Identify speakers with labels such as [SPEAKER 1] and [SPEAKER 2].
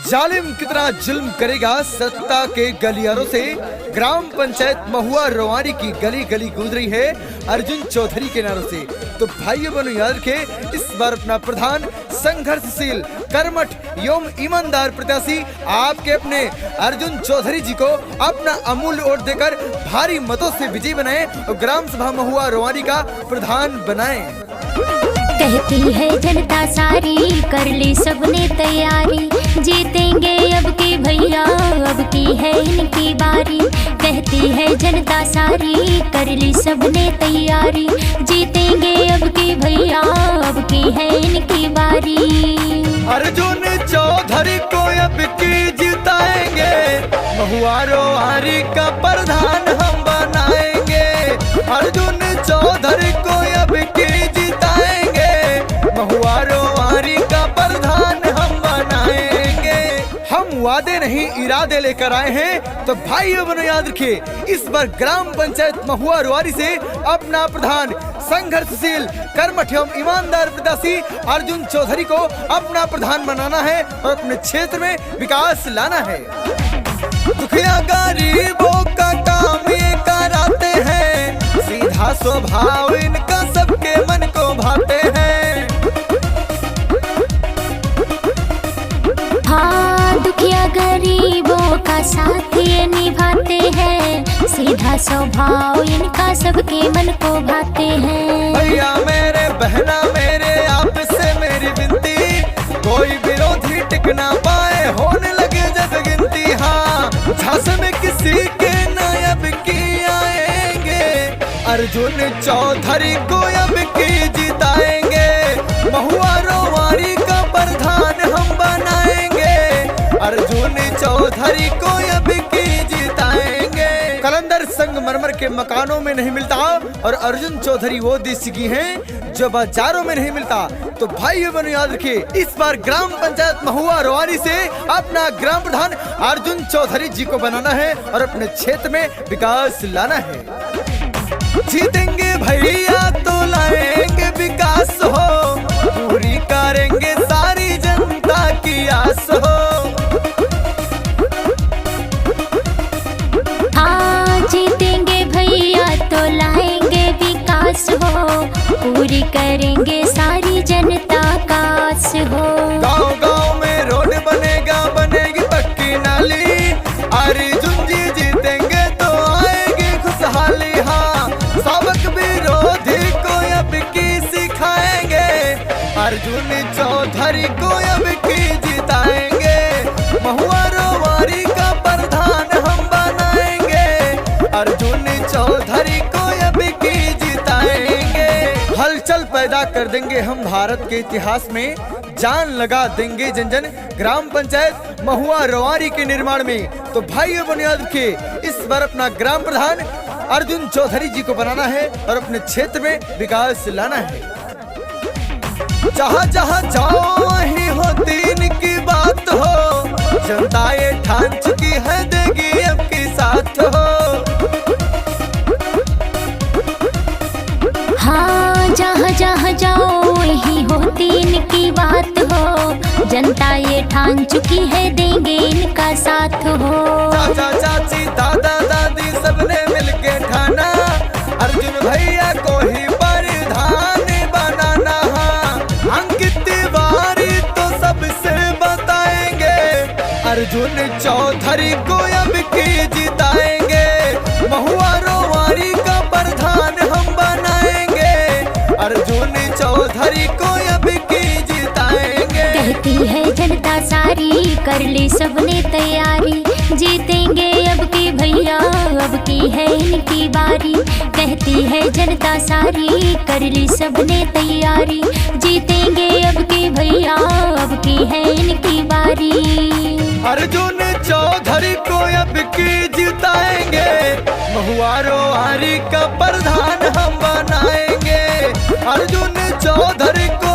[SPEAKER 1] जालिम कितना जुल्म करेगा सत्ता के गलियारों से। ग्राम पंचायत महुआ रोवारी की गली गली गुजरी है अर्जुन चौधरी के नारों से। तो भाइयों बहनों याद रखे, इस बार अपना प्रधान संघर्षशील, कर्मठ एवं ईमानदार प्रत्याशी आपके अपने अर्जुन चौधरी जी को अपना अमूल्य वोट देकर भारी मतों से विजयी बनाए और ग्राम सभा महुआ रोवारी का प्रधान बनाए।
[SPEAKER 2] कहती है जनता सारी, कर ली सबने तैयारी, जीतेंगे अब की भैया, अब की है इनकी बारी। कहती है जनता सारी, कर ली सबने तैयारी, जीतेंगे अब की भैया, अब की है इनकी बारी।
[SPEAKER 1] अर्जुन चौधरी को अब की जिताएंगे, महुआ रोवारी का प्रधान हम बनाएंगे। अर्जुन चौधरी को अब की जिताएंगे, महुआ रोवारी का प्रधान हम बनाएंगे। हम वादे नहीं इरादे लेकर आए हैं, तो भाइयों बहनों याद रखिए, इस बार ग्राम पंचायत महुआ रोवारी से अपना प्रधान संघर्षशील, कर्मठ एवं ईमानदार प्रत्याशी अर्जुन चौधरी को अपना प्रधान बनाना है और अपने क्षेत्र में विकास लाना है। दुखिया गरीबों का काम ये कराते हैं, सीधा स्वभाव इनका सबके मन को भाते हैं।
[SPEAKER 2] हाँ, दुखिया गरीबों का साथ ये निभाते हैं, सीधा स्वभाव इनका सबके मन को भाते हैं।
[SPEAKER 1] भैया मेरे, बहना मेरे, आपसे मेरी विनती, कोई विरोधी टिक ना पाए, होने लगे जब गिनती। हाँ, झांस में किसी के नायब की आएंगे, अर्जुन चौधरी को अब की जिताएंगे, महुआ रोवारी का प्रधान हम बनाएंगे, अर्जुन चौधरी को अब की जिताएंगे। कलंदर संगमरमर के मकानों में नहीं मिलता और अर्जुन चौधरी वो देसी हैं जो बाजारों में नहीं मिलता। तो भाइयों बहनों याद रखिए, इस बार ग्राम पंचायत महुआ रोवारी से अपना ग्राम प्रधान अर्जुन चौधरी जी को बनाना है और अपने क्षेत्र में विकास लाना है। जीतेंगे भैया तो लाएंगे विकास हो, पूरी करेंगे सारी जनता की आस हो।
[SPEAKER 2] हाँ, जीतेंगे भैया तो लाएंगे विकास हो, पूरी करेंगे सारी जनता का आस हो।
[SPEAKER 1] गाँव गाँव में रोड बनेगा, बनेगी पक्की नाली, अर्जुन जी जीतेंगे तो आएगी खुशहाली। हाँ, सबक विरोधी को अब की सिखाएंगे, अर्जुन चौधरी को अब की जिताएंगे, महुआ रोवारी का प्रधान हम बनाएंगे, अर्जुन चौधरी को अब की जिताएंगे। हलचल पैदा कर देंगे हम भारत के इतिहास में, जान लगा देंगे जन जन ग्राम पंचायत महुआ रोवारी के निर्माण में। तो भाइयों बहनों याद रखिए, इस बार अपना ग्राम प्रधान अर्जुन चौधरी जी को बनाना है और अपने क्षेत्र में विकास लाना है। जहाँ जहाँ जाओ वहीं होती इनकी बात हो, जनता ये ठान चुकी है देगी अब की साथ हो।
[SPEAKER 2] हाँ, जहाँ जहाँ जाओ वहीं होती इनकी बात हो, जनता ये ठान चुकी है देंगे इनका साथ हो।
[SPEAKER 1] चाचा चाची दादा दादी सबने मिलके ठाना, अर्जुन भैया को ही प्रधान बनाना। हाँ, अंकित तिवारी तो सबसे बताएंगे, अर्जुन चौधरी को अब की जिताएंगे, महुआ रोवारी का प्रधान हम बनाएंगे, अर्जुन चौधरी को अब की जिताएंगे।
[SPEAKER 2] कहती है जनता सारी, कर ली सबने तैयारी, जीतेंगे अब की भैया, अब की है इनकी बारी। कहती है जनता सारी, कर ली सबने तैयारी, जीतेंगे अब की भैया, अब की है इनकी बारी।
[SPEAKER 1] अर्जुन चौधरी को अब की जिताएंगे, महुआ रोवारी का प्रधान हम बनाएंगे, अर्जुन चौधरी को